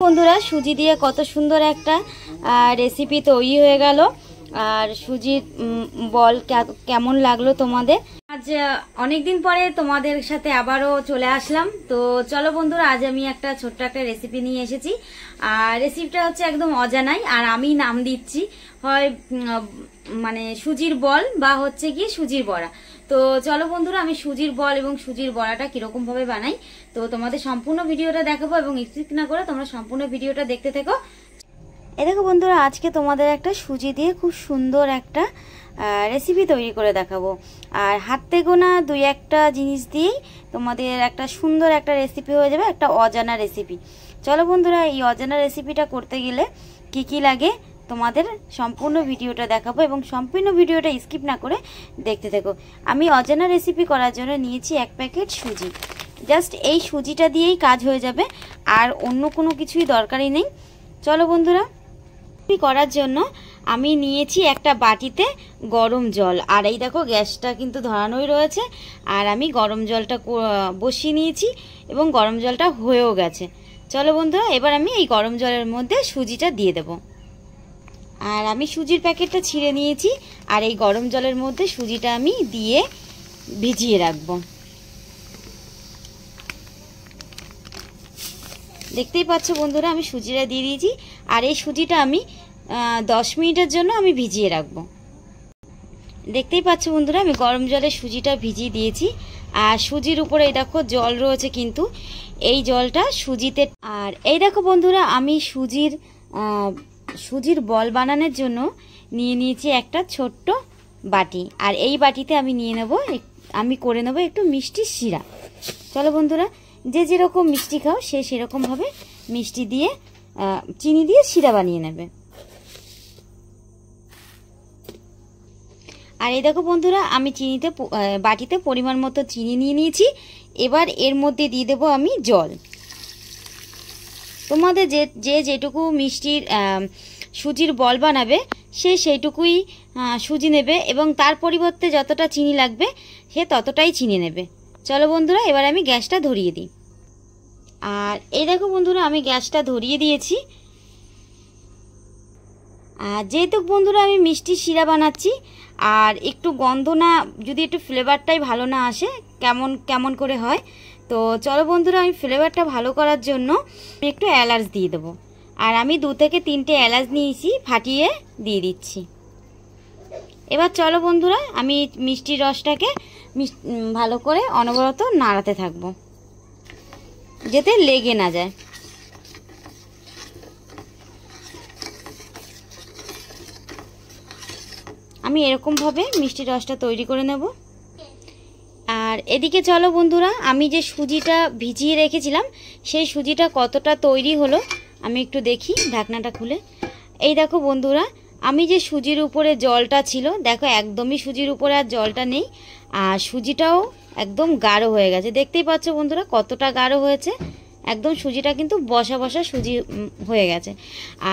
বন্ধুরা সুজি দিয়ে কত সুন্দর একটা রেসিপি তৈরি হয়ে গেল। আর সুজির বল কেমন লাগলো তোমাদের? আজ অনেক দিন পরে তোমাদের সাথে আবারও চলে আসলাম। তো চলো বন্ধুরা, আজ আমি একটা ছোট্ট একটা রেসিপি নিয়ে এসেছি। আর রেসিপিটা হচ্ছে একদম অজানাই, আর আমি নাম দিচ্ছি হয় মানে সুজির বল বা হচ্ছে কি সুজির বড়া। তো চলো বন্ধুরা, আমি সুজির বল এবং সুজির বড়াটা কিরকম ভাবে বানাই তো তোমাদের সম্পূর্ণ ভিডিওটা দেখাবো, এবং স্কিপ না করে তোমরা সম্পূর্ণ ভিডিওটা দেখতে থেকো। এই দেখো বন্ধুরা, আজকে তোমাদের একটা সুজি দিয়ে খুব সুন্দর একটা রেসিপি তৈরি করে দেখাবো। আর হাতে গোনা দুই একটা জিনিস দিয়েই তোমাদের একটা সুন্দর একটা রেসিপি হয়ে যাবে, একটা অজানা রেসিপি। চলো বন্ধুরা, এই অজানা রেসিপিটা করতে গেলে কি কি লাগে তোমাদের সম্পূর্ণ ভিডিওটা দেখাবো, এবং সম্পূর্ণ ভিডিওটা স্কিপ না করে দেখতে থেকো। আমি অজানা রেসিপি করার জন্য নিয়েছি 1 প্যাকেট সুজি। জাস্ট এই সুজিটা দিয়েই কাজ হয়ে যাবে, আর অন্য কোনো কিছুই দরকারই নেই। চলো বন্ধুরা, করার জন্য আমি নিয়েছি একটা বাটিতে গরম জল। আর এই দেখো গ্যাসটা কিন্তু ধরানোই রয়েছে, আর আমি গরম জলটা বসিয়ে নিয়েছি এবং গরম জলটা হয়েও গেছে। চলো বন্ধুরা, এবার আমি এই গরম জলের মধ্যে সুজিটা দিয়ে দেব। আর আমি সুজির প্যাকেটটা ছিঁড়ে নিয়েছি, আর এই গরম জলের মধ্যে সুজিটা আমি দিয়ে ভিজিয়ে রাখবো। দেখতেই পাচ্ছ বন্ধুরা, আমি সুজিটা দিয়ে দিয়েছি, আর এই সুজিটা আমি 10 মিনিটের জন্য আমি ভিজিয়ে রাখবো। দেখতেই পাচ্ছ বন্ধুরা, আমি গরম জলে সুজিটা ভিজিয়ে দিয়েছি। আর সুজির উপরে এই দেখো জল রয়েছে, কিন্তু এই জলটা সুজিতে। আর এই দেখো বন্ধুরা, আমি সুজির বল বানানোর জন্য নিয়ে নিয়েছি একটা ছোট্ট বাটি। আর এই বাটিতে আমি করে নেব একটু মিষ্টি শিরা। চলো বন্ধুরা, যে যেরকম মিষ্টি খাও সে সেরকমভাবে মিষ্টি দিয়ে চিনি দিয়ে শিরা বানিয়ে নেবে। আর এই দেখো বন্ধুরা, আমি বাটিতে পরিমাণ মতো চিনি নিয়ে নিয়েছি। এবার এর মধ্যে দিয়ে দেবো আমি জল। তোমাদের যেটুকু মিষ্টির সুজির বল বানাবে সে সেইটুকুই সুজি নেবে, এবং তার পরিবর্তে যতটা চিনি লাগবে সে ততটাই চিনি নেবে। চলো বন্ধুরা, এবার আমি গ্যাসটা ধরিয়ে দিই। আর এই দেখো বন্ধুরা, আমি গ্যাসটা ধরিয়ে দিয়েছি। আর যেহেতু বন্ধুরা আমি মিষ্টি শিরা বানাচ্ছি, আর একটু গন্ধ না, যদি একটু ফ্লেভারটাই ভালো না আসে কেমন কেমন করে হয়, তো চলো বন্ধুরা, আমি ফ্লেভারটা ভালো করার জন্য একটু এলাচ দিয়ে দেবো। আর আমি 2 থেকে 3টে এলাচ নিয়েছি, ফাটিয়ে দিয়ে দিচ্ছি। এবার চলো বন্ধুরা, আমি মিষ্টির রসটাকে ভালো করে অনবরত নাড়াতে থাকবো, যাতে লেগে না যায়। আমি এরকমভাবে মিষ্টির রসটা তৈরি করে নেব। আর এদিকে চলো বন্ধুরা, আমি যে সুজিটা ভিজিয়ে রেখেছিলাম সেই সুজিটা কতটা তৈরি হলো আমি একটু দেখি ঢাকনাটা খুলে। এই দেখো বন্ধুরা, আমি যে সুজির উপরে জলটা ছিল, দেখো একদমই সুজির উপরে আর জলটা নেই, আর সুজিটাও একদম গাঢ় হয়ে গেছে। দেখতেই পাচ্ছ বন্ধুরা কতটা গাঢ় হয়েছে, একদম সুজিটা কিন্তু বসা বসা সুজি হয়ে গেছে।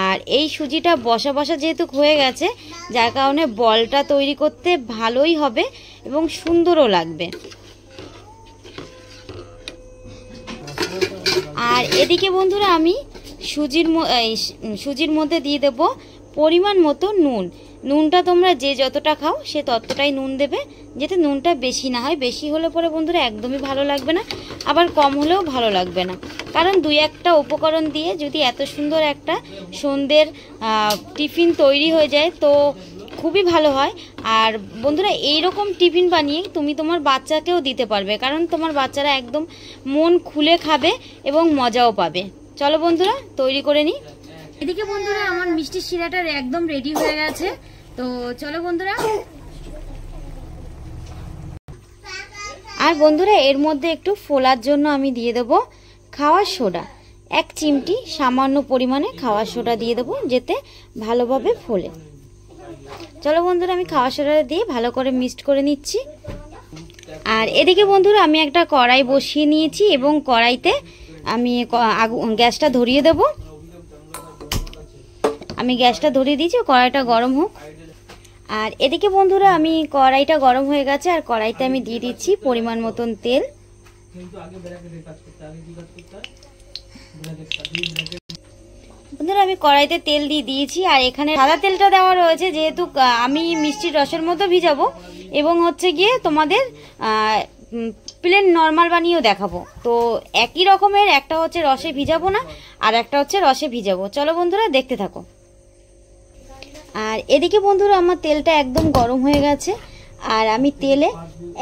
আর এই সুজিটা বসা বসা যেহেতু হয়ে গেছে, যার কারণে বলটা তৈরি করতে ভালোই হবে এবং সুন্দরও লাগবে। আর এদিকে বন্ধুরা, আমি সুজির মধ্যে দিয়ে দেব পরিমাণ মতো নুন। নুনটা তোমরা যে যতটা খাও সে ততটাই নুন দেবে, যাতে নুনটা বেশি না হয়। বেশি হলে পরে বন্ধুরা একদমই ভালো লাগবে না, আবার কম হলেও ভালো লাগবে না। কারণ 2-1টা উপকরণ দিয়ে যদি এত সুন্দর একটা সন্ধ্যের টিফিন তৈরি হয়ে যায় তো খুবই ভালো হয়। আর বন্ধুরা, এইরকম টিফিন বানিয়ে তুমি তোমার বাচ্চাকেও দিতে পারবে, কারণ তোমার বাচ্চারা একদম মন খুলে খাবে এবং মজাও পাবে। চলো বন্ধুরা, তৈরি করে নিই। এদিকে বন্ধুরা, আমার মিষ্টি শিরাটা একদম রেডি হয়ে গেছে। তো চলো বন্ধুরা, আর বন্ধুরা এর মধ্যে একটু ফোলার জন্য আমি দিয়ে দেব খাওয়ার সোডা। 1 চিমটি সামান্য পরিমাণে খাওয়ার সোডা দিয়ে দেবো, যাতে ভালোভাবে ফোলে। চলো বন্ধুরা, আমি খাওয়ার সোডা দিয়ে ভালো করে মিক্সড করে নিচ্ছি। আর এদিকে বন্ধুরা, আমি একটা কড়াই বসিয়ে নিয়েছি, এবং কড়াইতে আমি গ্যাসটা ধরিয়ে দেব। আমি গ্যাসটা ধরিয়ে দিয়েছি, কড়াইটা গরম হোক। আর এদিকে বন্ধুরা, আমি কড়াইটা গরম হয়ে গেছে, আর কড়াইতে আমি দিয়ে দিচ্ছি পরিমাণ মতন তেল। আমি কড়াইতে তেল দিয়ে দিয়েছি, আর এখানে সাদা তেলটা দেওয়া রয়েছে যেহেতু আমি মিষ্টির রসের মধ্যে ভিজাবো এবং হচ্ছে গিয়ে তোমাদের প্লেন নর্মাল বানিয়েও দেখাবো। তো একই রকমের, একটা হচ্ছে রসে ভিজাবো না আর একটা হচ্ছে রসে ভিজাবো। চলো বন্ধুরা দেখতে থাকো। আর এদিকে বন্ধুরা আমার তেলটা একদম গরম হয়ে গেছে, আর আমি তেলে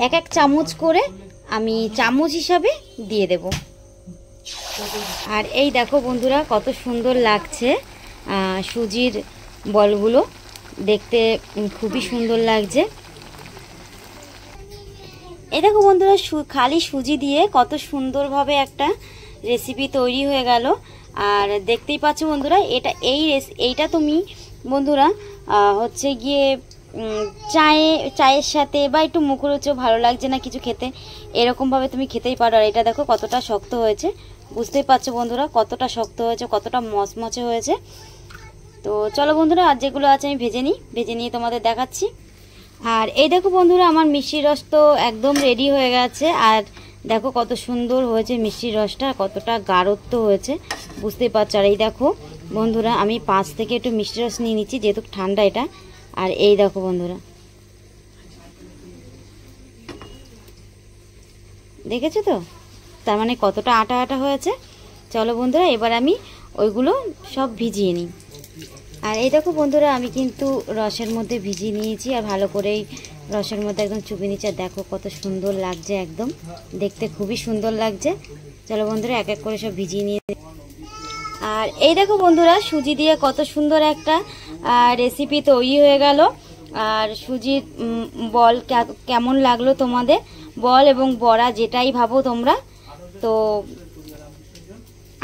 এক এক চামচ করে আমি চামচ হিসাবে দিয়ে দেব। আর এই দেখো বন্ধুরা কত সুন্দর লাগছে সুজির বলগুলো, দেখতে খুবই সুন্দর লাগছে। এই দেখো বন্ধুরা খালি সুজি দিয়ে কত সুন্দরভাবে একটা রেসিপি তৈরি হয়ে গেল। আর দেখতেই পাচ্ছ বন্ধুরা, এইটা তুমি বন্ধুরা হচ্ছে গিয়ে চায়ের সাথে বা একটু মুখরোচক ভালো লাগছে না কিছু খেতে, এরকমভাবে তুমি খেতেই পারো। আর এটা দেখো কতটা শক্ত হয়েছে, বুঝতেই পারছো বন্ধুরা কতটা শক্ত হয়েছে, কতটা মচমচে হয়েছে। তো চলো বন্ধুরা আর যেগুলো আছে আমি ভেজে নিয়ে তোমাদের দেখাচ্ছি। আর এই দেখো বন্ধুরা আমার মিষ্টির রস তো একদম রেডি হয়ে গেছে। আর দেখো কত সুন্দর হয়েছে মিষ্টির রসটা, কতটা গাঢ়ত্ব হয়েছে বুঝতেই পারছো। আর এই দেখো বন্ধুরা আমি 5 থেকে একটু মিষ্টি রস নিয়ে নিচ্ছি যেহেতু ঠান্ডা এটা। আর এই দেখো বন্ধুরা, দেখেছো তো তার মানে কতটা আটা আটা হয়েছে। চলো বন্ধুরা এবার আমি ওইগুলো সব ভিজিয়ে নিই। আর এই দেখো বন্ধুরা আমি কিন্তু রসের মধ্যে ভিজিয়ে নিয়েছি, আর ভালো করেই রসের মধ্যে একদম চুপে নিচ্ছি। আর দেখো কত সুন্দর লাগছে, একদম দেখতে খুবই সুন্দর লাগছে। চলো বন্ধুরা এক এক করে সব ভিজিয়ে নিয়ে। আর এই দেখো বন্ধুরা সুজি দিয়ে কত সুন্দর একটা রেসিপি তৈরি হয়ে গেল। আর সুজির বল কেমন লাগলো তোমাদের, বল এবং বড়া যেটাই ভাবো তোমরা। তো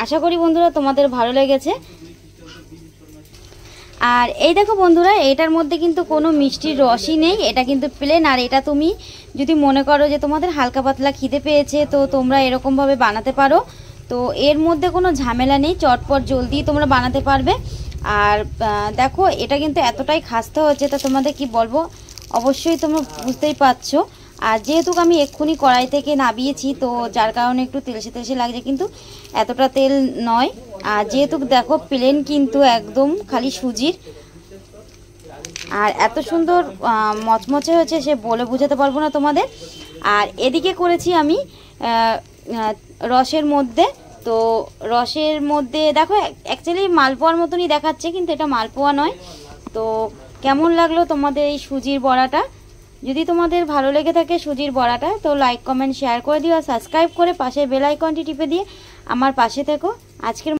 আশা করি বন্ধুরা তোমাদের ভালো লেগেছে। আর এই দেখো বন্ধুরা এটার মধ্যে কিন্তু কোনো মিষ্টির রসই নেই, এটা কিন্তু প্লেন। আর এটা তুমি যদি মনে করো যে তোমাদের হালকা পাতলা খিদে পেয়েছে তো তোমরা এরকমভাবে বানাতে পারো। তো এর মধ্যে কোনো ঝামেলা নেই, চটপট জলদি তোমরা বানাতে পারবে। আর দেখো এটা কিন্তু এতটাই খাস্তে হচ্ছে, তা তোমাদের কি বলবো অবশ্যই তোমরা বুঝতেই পারছো। আর যেহেতু আমি এক্ষুনি কড়াই থেকে নামিয়েছি তো যার কারণে একটু তেলসে তেলসে লাগছে, কিন্তু এতটা তেল নয়। আর যেহেতু দেখো প্লেন কিন্তু একদম খালি সুজির, আর এত সুন্দর মচমচে হয়েছে সে বলে বোঝাতে পারবো না তোমাদের। আর এদিকে করেছি আমি রসের মধ্যে, তো রসের মধ্যে দেখো অ্যাকচুয়ালি মালপোয়ার মতনই দেখাচ্ছে কিন্তু এটা মালপোয়া নয়। তো কেমন লাগলো তোমাদের এই সুজির বড়াটা? যদি তোমাদের ভালো লেগে থাকে সুজির বড়াটা তো লাইক কমেন্ট শেয়ার করে দিও, আর সাবস্ক্রাইব করে পাশের বেল আইকনটি টিপে দিয়ে আমার পাশে থেকো। আজকের